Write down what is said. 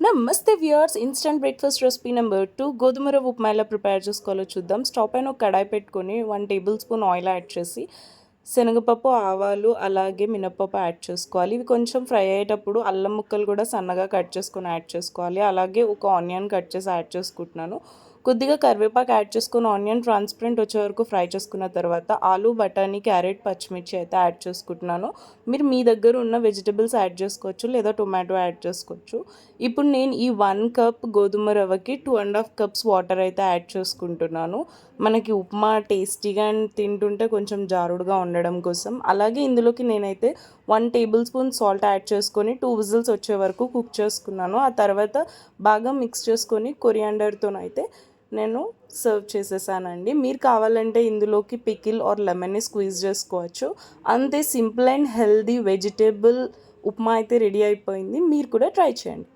నమస్తే viewers, instant breakfast recipe number 2 గోధుమ రవ్వ ఉప్మా ఎలా ప్రిపేర్ చేసుకోవాలో చూద్దాం. స్టవ్ పైన ఒక కడాయి పెట్టుకొని 1 టేబుల్ స్పూన్ ఆయిల్ యాడ్ చేసి శనగపప్పు, ఆవాలు అలాగే మినపప్పు యాడ్ చేసుకోవాలి. ఇవి కొంచెం ఫ్రై అయ్యేటప్పుడు అల్లం ముక్కలు కూడా సన్నగా కట్ చేసుకొని యాడ్ చేసుకోవాలి. అలాగే ఒక ఆనియన్ కట్ చేసి యాడ్ చేసుకుంటున్నాను. కొద్దిగా కరివేపాకు యాడ్ చేసుకొని ఆనియన్ ట్రాన్స్పరెంట్ వచ్చే వరకు ఫ్రై చేసుకున్న తర్వాత ఆలు, బఠానీ, క్యారెట్, పచ్చిమిర్చి అయితే యాడ్ చేసుకుంటున్నాను. మీరు మీ దగ్గర ఉన్న వెజిటబుల్స్ యాడ్ చేసుకోవచ్చు లేదా టొమాటో యాడ్ చేసుకోవచ్చు. ఇప్పుడు నేను ఈ 1 కప్ గోధుమ రవ్వకి 2.5 కప్స్ వాటర్ అయితే యాడ్ చేసుకుంటున్నాను. మనకి ఉప్మా టేస్టీగా తింటుంటే కొంచెం జారుడుగా ఉండడం కోసం. అలాగే ఇందులోకి నేనైతే 1 టేబుల్ స్పూన్ సాల్ట్ యాడ్ చేసుకొని 2 విజిల్స్ వచ్చే వరకు కుక్ చేసుకున్నాను. ఆ తర్వాత బాగా మిక్స్ చేసుకొని కొరియాండర్తోనైతే నేను సర్వ్ చేసేసానండి. మీరు కావాలంటే ఇందులోకి పికిల్ ఆర్ లెమన్ని స్క్వీజ్ చేసుకోవచ్చు. అంతే, simple and healthy vegetable upma అయితే రెడీ అయిపోయింది. మీరు కూడా ట్రై చేయండి.